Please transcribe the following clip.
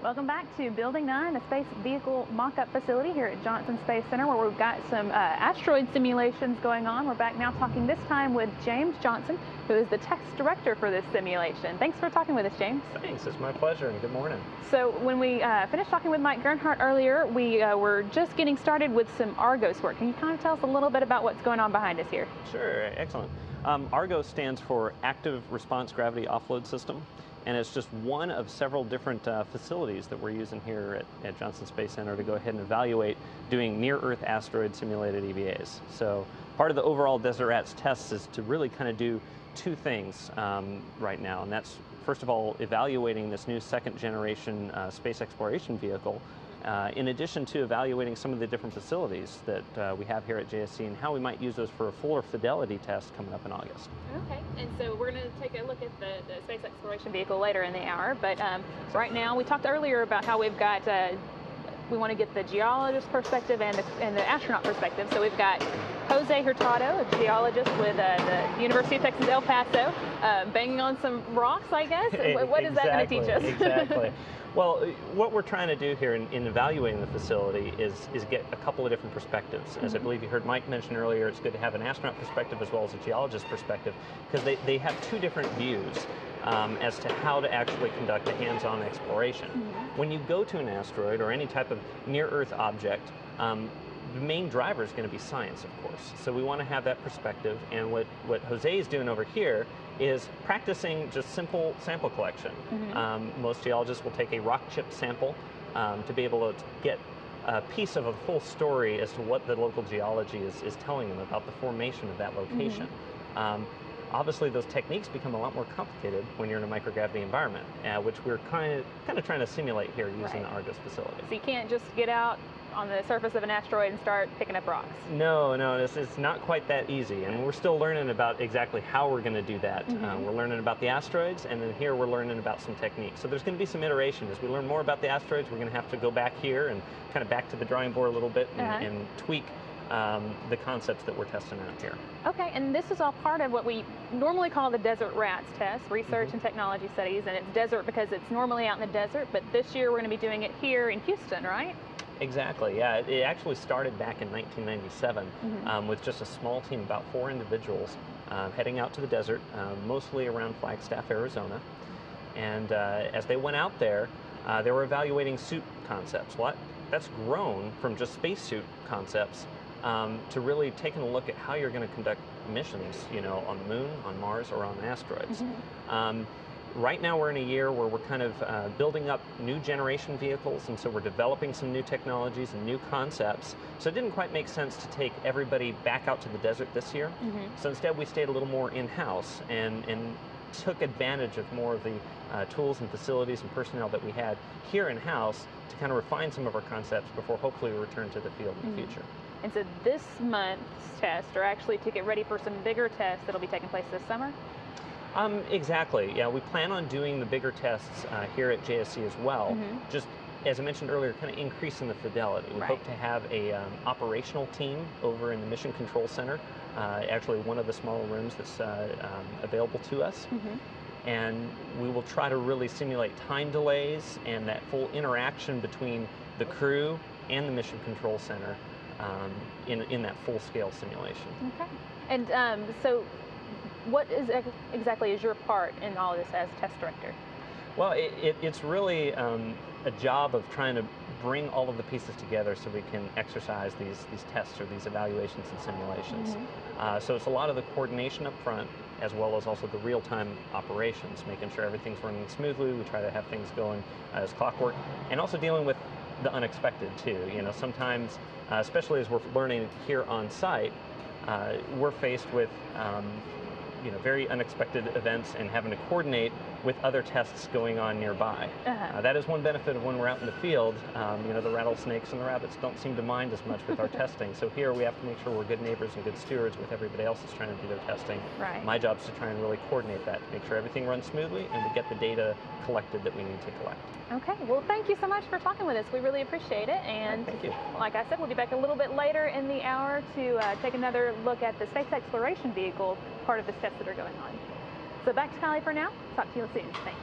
Welcome back to Building 9, the Space Vehicle Mockup Facility here at Johnson Space Center, where we've got some asteroid simulations going on. We're back now talking this time with James Johnson, who is the test director for this simulation. Thanks for talking with us, James. Thanks, it's my pleasure, and good morning. So when we finished talking with Mike Gernhardt earlier, we were just getting started with some Argos work. Can you kind of tell us a little bit about what's going on behind us here? Sure, excellent. Argos stands for Active Response Gravity Offload System, and it's just one of several different facilities that we're using here at Johnson Space Center to go ahead and evaluate doing near-Earth asteroid simulated EVAs. So part of the overall Desert Rats tests is to really kind of do two things right now, and that's first of all evaluating this new second-generation space exploration vehicle, in addition to evaluating some of the different facilities that we have here at JSC and how we might use those for a fuller fidelity test coming up in August. Okay, and so we're going to take a look at the space exploration vehicle later in the hour, but right now we talked earlier about how we've got, we want to get the geologist perspective and the astronaut perspective. So we've got Jose Hurtado, a geologist with the University of Texas El Paso, banging on some rocks, I guess. What is that going to teach us? Exactly. Well, what we're trying to do here in evaluating the facility is get a couple of different perspectives. As I believe you heard Mike mention earlier, it's good to have an astronaut perspective as well as a geologist perspective, because they have two different views as to how to actually conduct a hands-on exploration. When you go to an asteroid or any type of near-Earth object, the main driver is going to be science, of course. So we want to have that perspective, and what Jose is doing over here is practicing just simple sample collection. Most geologists will take a rock chip sample to be able to get a piece of a full story as to what the local geology is telling them about the formation of that location. Obviously, those techniques become a lot more complicated when you're in a microgravity environment, which we're kind of trying to simulate here using the Argos facility. So you can't just get out on the surface of an asteroid and start picking up rocks. No, it's not quite that easy, and we're still learning about exactly how we're going to do that. We're learning about the asteroids, and then here we're learning about some techniques. So there's going to be some iteration. As we learn more about the asteroids, we're going to have to go back here and kind of back to the drawing board a little bit and tweak the concepts that we're testing out here. Okay, and this is all part of what we normally call the Desert Rats test, research and technology studies, and it's desert because it's normally out in the desert, but this year we're going to be doing it here in Houston, right? Exactly, yeah. It actually started back in 1997 with just a small team, about 4 individuals, heading out to the desert, mostly around Flagstaff, Arizona. And as they went out there, they were evaluating suit concepts. That's grown from just spacesuit concepts to really taking a look at how you're going to conduct missions, on the moon, on Mars, or on asteroids. Right now we're in a year where we're kind of building up new generation vehicles, and so we're developing some new technologies and new concepts. So it didn't quite make sense to take everybody back out to the desert this year. So instead we stayed a little more in-house and took advantage of more of the tools and facilities and personnel that we had here in-house to kind of refine some of our concepts before hopefully we return to the field in the future. And so this month's tests are actually to get ready for some bigger tests that'll be taking place this summer? Exactly, yeah. We plan on doing the bigger tests here at JSC as well. Just as I mentioned earlier, kind of increasing the fidelity. We hope to have a operational team over in the Mission Control Center, actually one of the smaller rooms that's available to us. And we will try to really simulate time delays and that full interaction between the crew and the Mission Control Center in that full-scale simulation. Okay. And so what exactly is your part in all of this as test director? Well, it's really a job of trying to bring all of the pieces together so we can exercise these tests or these evaluations and simulations. So it's a lot of the coordination up front, as well as also the real-time operations, making sure everything's running smoothly. We try to have things going as clockwork, and also dealing with the unexpected too. Sometimes, especially as we're learning here on site, we're faced with very unexpected events and having to coordinate with other tests going on nearby. That is one benefit of when we're out in the field. The rattlesnakes and the rabbits don't seem to mind as much with our testing. So here we have to make sure we're good neighbors and good stewards with everybody else that's trying to do their testing. My job is to try and really coordinate that, to make sure everything runs smoothly and we get the data collected that we need to collect. Okay, well, thank you so much for talking with us. We really appreciate it. And thank you. Like I said, we'll be back a little bit later in the hour to take another look at the space exploration vehicle part of the tests that are going on. So back to Kylie for now. Talk to you soon. Thanks.